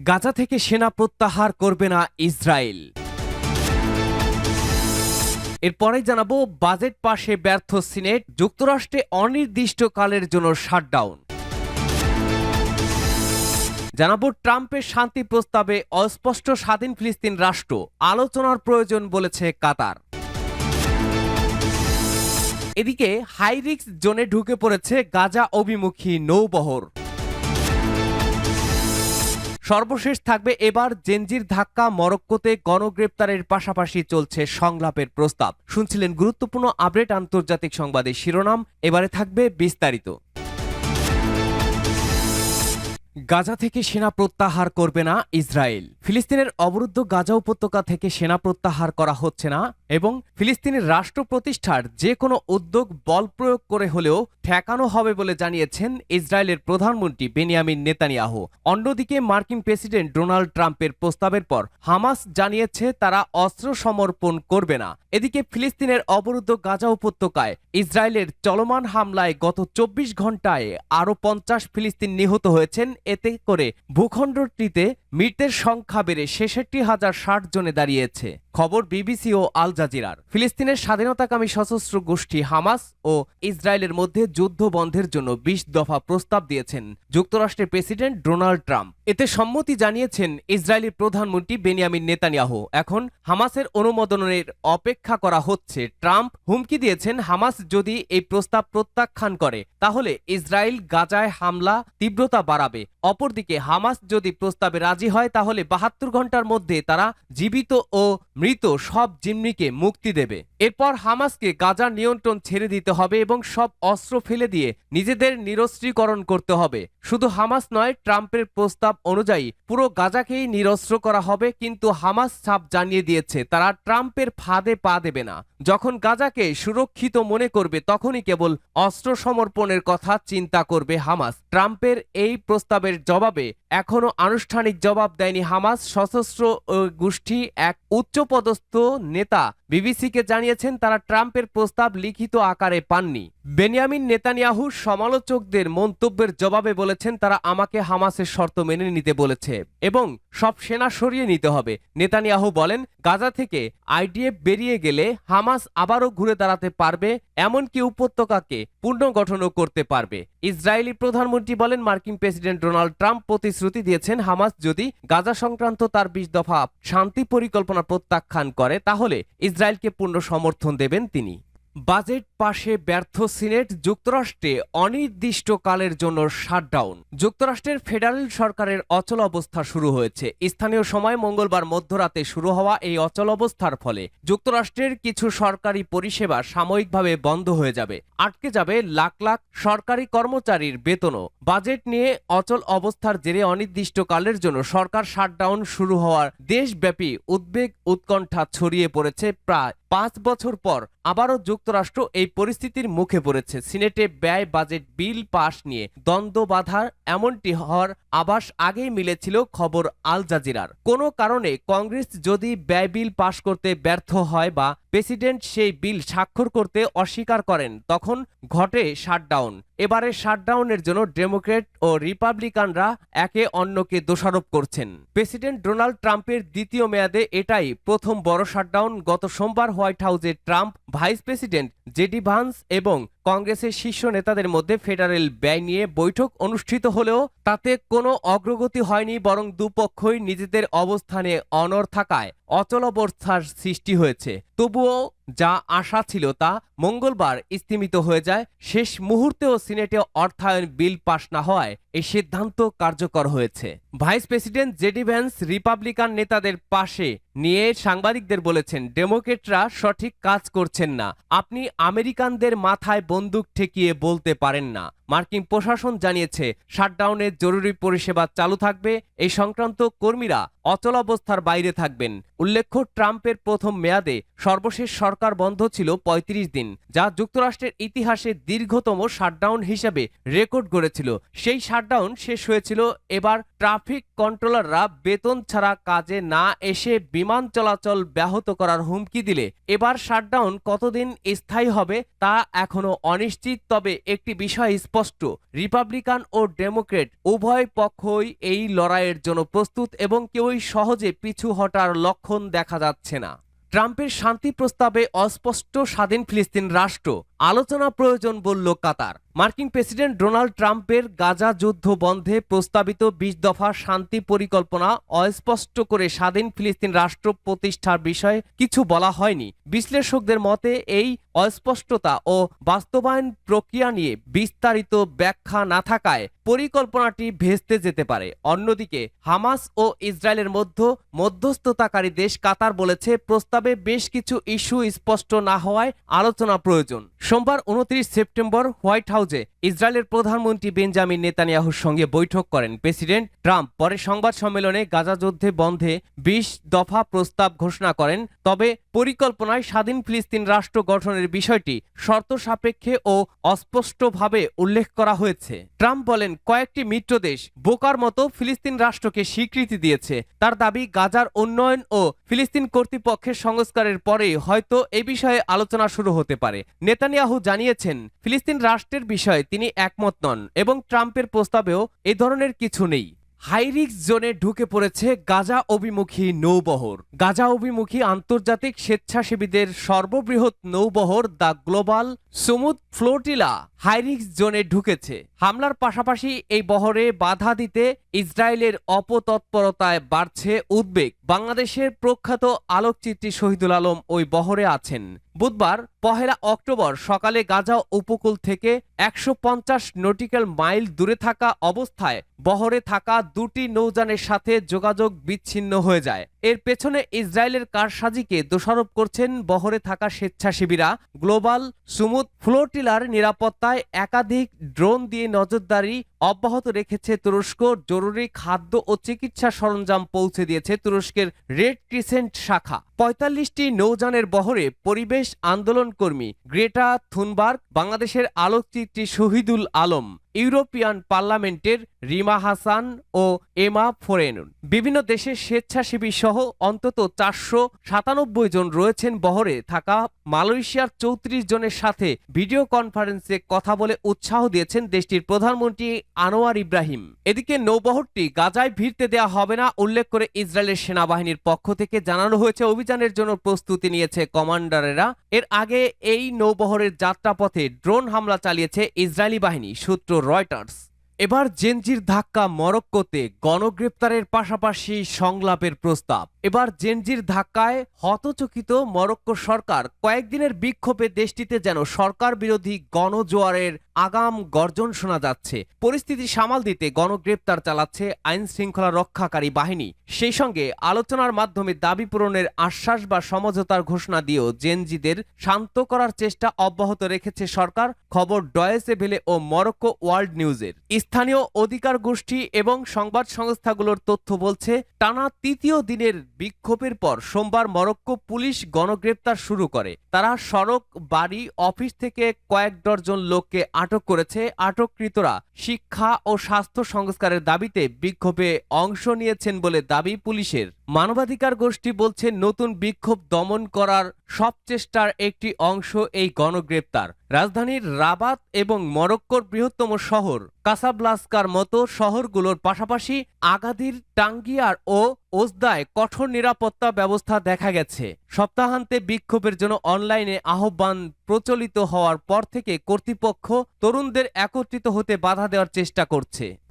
গাজা থেকে সেনা প্রত্যাহার করবে না ইসরায়েল। এরপরে জানাবো বাজেট পাশে ব্যর্থ সিনেট, যুক্তরাষ্ট্রে অনির্দিষ্টকালের জন্য শাটডাউন। জানাবো ট্রাম্পের শান্তি প্রস্তাবে অস্পষ্ট স্বাধীন ফিলিস্তিন রাষ্ট্র, আলোচনার প্রয়োজন বলেছে কাতার। এদিকে হাই রিস্ক জোনে ঢুকে পড়েছে গাজা অভিমুখী নৌবহর। সর্বশেষ থাকবে এবার জেনজির ধাক্কা, মরক্কোতে গণগ্রেপ্তারের পাশাপাশি চলছে সংলাপের প্রস্তাব। শুনছিলেন গুরুত্বপূর্ণ আপডেট আন্তর্জাতিক সংবাদের শিরোনাম, এবারে থাকবে বিস্তারিত। গাজা থেকে সেনা প্রত্যাহার করবে না ইসরায়েল। ফিলিস্তিনের অবরুদ্ধ গাজা উপত্যকা থেকে সেনা প্রত্যাহার করা হচ্ছে না এবং ফিলিস্তিনের রাষ্ট্র প্রতিষ্ঠার যে কোনো উদ্যোগ বল প্রয়োগ করে হলেও ঠেকানো হবে বলে জানিয়েছেন ইসরায়েলের প্রধানমন্ত্রী বেনিয়ামিন নেতানিয়াহু। অন্যদিকে মার্কিন প্রেসিডেন্ট ডোনাল্ড ট্রাম্পের প্রস্তাবের পর হামাস জানিয়েছে তারা অস্ত্র সমর্পণ করবে না। এদিকে ফিলিস্তিনের অবরুদ্ধ গাজা উপত্যকায় ইসরায়েলের চলমান হামলায় গত 24 ঘন্টায় আরও 50 ফিলিস্তিন নিহত হয়েছেন। এতে করে ভূখণ্ডটিতে মৃতের সংখ্যা বেড়ে 66,060 জনে দাঁড়িয়েছে। খবর বিবিসি ও আল জাজিরার। ফিলিস্তিনের স্বাধীনতাকামী সশস্ত্র গোষ্ঠী হামাস ও ইসরায়েলের মধ্যে যুদ্ধ বন্ধের জন্য 20 দফা প্রস্তাব দিয়েছেন যুক্তরাষ্ট্রের প্রেসিডেন্ট ডোনাল্ড ট্রাম্প। এতে সম্মতি জানিয়েছেন ইসরায়েলের প্রধানমন্ত্রী বেনিয়ামিন নেতানিয়াহু। এখন হামাসের অনুমোদনের অপেক্ষা করা হচ্ছে। ট্রাম্প হুমকি দিয়েছেন, হামাস যদি এই প্রস্তাব প্রত্যাখ্যান করে তাহলে ইসরায়েল গাজায় হামলা তীব্রতা বাড়াবে। অপরদিকে হামাস যদি প্রস্তাবে রাজি হয় তাহলে 72 ঘন্টার মধ্যে তারা জীবিত ও মৃত সব জিম্মিকে মুক্তি দেবে। এরপর হামাসকে গাজার নিয়ন্ত্রণ ছেড়ে দিতে হবে এবং সব অস্ত্র ফেলে দিয়ে নিজেদের নিরস্ত্রীকরণ করতে হবে। শুধু হামাস নয়, ট্রাম্পের প্রস্তাব অনুযায়ী পুরো গাজাকেই নিরস্ত্র করা হবে। কিন্তু হামাস ছাপ জানিয়ে দিয়েছে তারা ট্রাম্পের ফাঁদে পা দেবে না। যখন গাজাকে সুরক্ষিত মনে করবে তখনই কেবল অস্ত্র সমর্পণের কথা চিন্তা করবে হামাস। ট্রাম্পের এই প্রস্তাবের জবাবে এখনো আনুষ্ঠানিক জবাব দেয়নি হামাস। সশস্ত্র গোষ্ঠী এক উচ্চপদস্থ নেতা বিবিসিকে জানিয়েছেন তারা ট্রাম্পের প্রস্তাব লিখিত আকারে পাননি। বেনিয়ামিন নেতানিয়াহু সমালোচকদের মন্তব্যের জবাবে বলেছেন তারা আমাকে হামাসের শর্ত মেনে নিতে বলেছে এবং সব সেনা সরিয়ে নিতে হবে। নেতানিয়াহু বলেন, গাজা থেকে আইডিএফ বেরিয়ে গেলে হামাস আবারও ঘুরে দাঁড়াতে পারবে, এমনকি উপত্যকাকে পুনর্গঠনও করতে পারবে। ইসরায়েলি প্রধানমন্ত্রী বলেন, মার্কিন প্রেসিডেন্ট ডোনাল্ড ট্রাম্প প্রতিশ্রুতি দিয়েছেন হামাস যদি গাজা সংক্রান্ত তার 20 দফা শান্তি পরিকল্পনা প্রত্যাখ্যান করে তাহলে ইসরায়েলকে পূর্ণ সমর্থন দেবেন তিনি। বাজেট পাশে ব্যর্থ সিনেট, যুক্তরাষ্ট্রে অনির্দিষ্টকালের জন্য শাটডাউন। যুক্তরাষ্ট্রের ফেডারেল সরকারের অচল অবস্থা শুরু হয়েছে। স্থানীয় সময় মঙ্গলবার মধ্যরাতে শুরু হওয়া এই অচল অবস্থার ফলে যুক্তরাষ্ট্রের কিছু সরকারি পরিষেবা সাময়িকভাবে বন্ধ হয়ে যাবে। আটকে যাবে লাখ লাখ সরকারি কর্মচারীর বেতনও। বাজেট নিয়ে অচল অবস্থার জেরে অনির্দিষ্টকালের জন্য সরকার শাটডাউন শুরু হওয়ার দেশব্যাপী উদ্বেগ উৎকণ্ঠা ছড়িয়ে পড়েছে। প্রায় 5 বছর পর আবারও যুক্তরাষ্ট্র এই পরিস্থিতির মুখে পড়েছে। সিনেটে ব্যয় বাজেট বিল পাশ নিয়ে দ্বন্দ্ব বাধার এমনটি হওয়ার আভাস আগেই মিলেছিল খবর আল জাজিরার। কোনো কারণে কংগ্রেস যদি ব্যয় বিল পাশ করতে ব্যর্থ হয় বা প্রেসিডেন্ট সেই বিল স্বাক্ষর করতে অস্বীকার করেন তখন ঘটে শাটডাউন। এবারে শাটডাউনের জন্য ডেমোক্র্যাট ও রিপাবলিকানরা একে অন্যকে দোষারোপ করছেন। প্রেসিডেন্ট ডোনাল্ড ট্রাম্পের দ্বিতীয় মেয়াদে এটাই প্রথম বড় শাটডাউন। গত সোমবার হোয়াইট হাউসে Trump, vice president JD Vance এবং কংগ্রেসের শীর্ষ নেতাদের মধ্যে ফেডারেল ব্যয় নিয়ে বৈঠক অনুষ্ঠিত হলেও তাতে কোনো অগ্রগতি হয়নি, বরং দুপক্ষই নিজেদের অবস্থানে অনড় থাকায় অচলাবস্থার সৃষ্টি হয়েছে। তবুও যা আশা ছিল তা মঙ্গলবার স্থগিত হয়ে যায়। শেষ মুহূর্তেও সিনেটে অর্থায়ন বিল পাশ না হওয়ায় এই সিদ্ধান্ত কার্যকর হয়েছে। Vice president JD Vance Republican নেতাদের পাশে নিয়ে সাংবাদিকদের বলেছেন, ডেমোক্রেটরা সঠিক কাজ করছেন না। আপনি আমেরিকানদের মাথায় বন্দুক ঠেকিয়ে বলতে পারেন না। মার্কিন প্রশাসন জানিয়েছে শাটডাউনের জরুরি পরিষেবা চালু থাকবে। এই সংক্রান্ত কর্মীরা অচলাবস্থার বাইরে থাকবেন। উল্লেখ্য, ট্রাম্পের প্রথম মেয়াদে সর্বশেষ সরকার বন্ধ ছিল 35 দিন, যা যুক্তরাষ্ট্রের ইতিহাসে দীর্ঘতম শাটডাউন হিসেবে রেকর্ড গড়েছিল। সেই শাটডাউন শেষ হয়েছিল এবার ট্রাফিক কন্ট্রোলাররা বেতন ছাড়া কাজে না এসে বিমান চলাচল ব্যাহত করার হুমকি দিলে এবার শাটডাউন কতদিন স্থায়ী হবে তা এখনো অনিশ্চিত। তবে একটি বিষয় স্পষ্ট, রিপাবলিকান ও ডেমোক্রেট উভয় পক্ষই এই লড়াইয়ের জন্য প্রস্তুত এবং কেউই সহজে পিছু হটার লক্ষণ দেখা যাচ্ছে না। ট্রাম্পের শান্তি প্রস্তাবে অস্পষ্ট স্বাধীন ফিলিস্তিন রাষ্ট্র, আলোচনা প্রয়োজন বলল কাতার। মার্কিন প্রেসিডেন্ট ডোনাল্ড ট্রাম্পের গাজা যুদ্ধ বন্ধে প্রস্তাবিত ২০ দফা শান্তি পরিকল্পনা অস্পষ্ট করে স্বাধীন ফিলিস্তিন রাষ্ট্র প্রতিষ্ঠার বিষয়ে কিছু বলা হয়নি। বিশ্লেষকদের মতে এই অস্পষ্টতা ও বাস্তবায়ন প্রক্রিয়া নিয়ে বিস্তারিত ব্যাখ্যা না থাকায় পরিকল্পনাটি ভেস্তে যেতে পারে। অন্যদিকে হামাস ও ইসরায়েলের মধ্যস্থতাকারী দেশ কাতার বলেছে প্রস্তাবে বেশ কিছু ইস্যু স্পষ্ট না হওয়ায় আলোচনা প্রয়োজন। সোমবার ২৯ সেপ্টেম্বর হোয়াইট হাউসে ইসরায়েলের প্রধানমন্ত্রী বেঞ্জামিন নেতানিয়াহুর সঙ্গে বৈঠক করেন প্রেসিডেন্ট ট্রাম্প। পরে সংবাদ সম্মেলনে গাজা যুদ্ধে বন্ধে ২০ দফা প্রস্তাব ঘোষণা করেন। তবে পরিকল্পনায় স্বাধীন ফিলিস্তিন রাষ্ট্র গঠনের বিষয়টি শর্ত সাপেক্ষে ও অস্পষ্টভাবে উল্লেখ করা হয়েছে। ট্রাম্প বলেন, কয়েকটি মিত্র দেশ বোকার মতো ফিলিস্তিন রাষ্ট্রকে স্বীকৃতি দিয়েছে। তার দাবি, গাজার উন্নয়ন ও ফিলিস্তিন কর্তৃপক্ষের সংস্কারের পরে হয়তো এ বিষয়ে আলোচনা শুরু হতে পারে। নেতানিয়াহু জানিয়েছেন ফিলিস্তিন রাষ্ট্রের বিষয়ে তিনি একমত নন এবং ট্রাম্পের প্রস্তাবেও এ ধরনের কিছু নেই। হাইরিস্ক জোনে ঢুকে পড়েছে গাজা অভিমুখী নৌবহর। গাজা অভিমুখী আন্তর্জাতিক স্বেচ্ছাসেবীদের সর্ববৃহৎ নৌবহর দ্য গ্লোবাল সুমুদ ফ্লোটিলা হাইরিস্ক জোনে ঢুকেছে। হামলার পাশাপাশি এই বহরে বাধা দিতে ইসরায়েলের অপতৎপরতায় বাড়ছে উদ্বেগ। বাংলাদেশের প্রখ্যাত আলোকচিত্রী শহীদুল আলম ওই বহরে আছেন। বুধবার ১ অক্টোবর সকালে গাজা উপকূল থেকে ১৫০ নটিক্যাল মাইল দূরে থাকা অবস্থায় বহরে থাকা দুটি নৌযানের সাথে যোগাযোগ বিচ্ছিন্ন হয়ে যায়। এর পেছনে ইসরায়েলের কারসাজিকে দোষারোপ করছেন বহরে থাকা স্বেচ্ছাসেবীরা। গ্লোবাল সুমুদ ফ্লোটিলার নিরাপত্তায় একাধিক ড্রোন দিয়ে নজরদারি অব্যাহত রেখেছে তুরস্ক। জরুরি খাদ্য ও চিকিৎসা সরঞ্জাম পৌঁছে দিয়েছে তুরস্কের রেড ক্রিসেন্ট শাখা। ৪৫টি নৌযানের বহরে পরিবেশ আন্দোলন কর্মী গ্রেটা থুনবার্গ, বাংলাদেশের আলোকচিত্রী শহীদুল আলম, ইউরোপিয়ান পার্লামেন্টের রিমা হাসান ও এমা ফোরেনুন, বিভিন্ন দেশের স্বেচ্ছাসেবী সহ অন্তত ৪৯৭ জন রয়েছেন বহরে থাকা মালয়েশিয়ার ৩৪ জনের সাথে ভিডিও কনফারেন্সে কথা বলে উৎসাহ দিয়েছেন দেশটির প্রধানমন্ত্রী আনোয়ার ইব্রাহিম। এদিকে নৌবহরটি গাজায় ভিড়তে দেওয়া হবে না উল্লেখ করে ইসরায়েলের সেনাবাহিনীর পক্ষ থেকে জানানো হয়েছে অভিযানের জন্য প্রস্তুতি নিয়েছে কমান্ডারেরা। এর আগে এই নৌবহরের যাত্রাপথে ড্রোন হামলা চালিয়েছে ইসরায়েলি বাহিনী, সূত্র রয়টার্স। এবার জেনজির ধাক্কা মরক্কোতে গণগ্রেপ্তারের পাশাপাশি সংলাপের প্রস্তাব। এবার জেনজির ধাক্কায় হতচকিত মরক্কো সরকার। কয়েকদিনের বিক্ষোভে দেশটিতে যেন সরকার বিরোধী গণজোয়ারের আগাম গর্জন শোনা যাচ্ছে। পরিস্থিতি সামাল দিতে গণগ্রেপ্তার চালাচ্ছে আইন শৃঙ্খলা রক্ষাকারী বাহিনী। সেই সঙ্গে আলোচনার মাধ্যমে দাবি পূরণের আশ্বাস বা সমঝোতার ঘোষণা দিয়েও জেনজিদের শান্ত করার চেষ্টা অব্যাহত রেখেছে সরকার। খবর ডয়েচে ভেলে ও মরক্কো ওয়ার্ল্ড নিউজের। স্থানীয় অধিকার গোষ্ঠী এবং সংবাদ সংস্থাগুলোর তথ্য বলছে, টানা তৃতীয় দিনের বিক্ষোভের পর সোমবার মরক্কো পুলিশ গণগ্রেপ্তার শুরু করে। তারা সড়ক, বাড়ি, অফিস থেকে কয়েক ডজন লোককে আটক করেছে। আটককৃতরা শিক্ষা ও স্বাস্থ্য সংস্কারের দাবিতে বিক্ষোভে অংশ নিয়েছেন বলে দাবি পুলিশের। মানবাধিকার গোষ্ঠী বলছে নতুন বিক্ষোভ দমন করার সব চেষ্টার একটি অংশ এই গণগ্রেপ্তার। রাজধানীর রাবাত এবং মরক্কোর বৃহত্তম শহর কাসাব্লাস্কার মতো শহরগুলোর পাশাপাশি আগাদির, টাঙ্গিয়ার ও ওজদায় কঠোর নিরাপত্তা ব্যবস্থা দেখা গেছে। সপ্তাহান্তে বিক্ষোভের জন্য অনলাইনে আহ্বান প্রচলিত হওয়ার পর থেকে কর্তৃপক্ষ তরুণদের একত্রিত হতে বাধা দেওয়ার চেষ্টা করছে।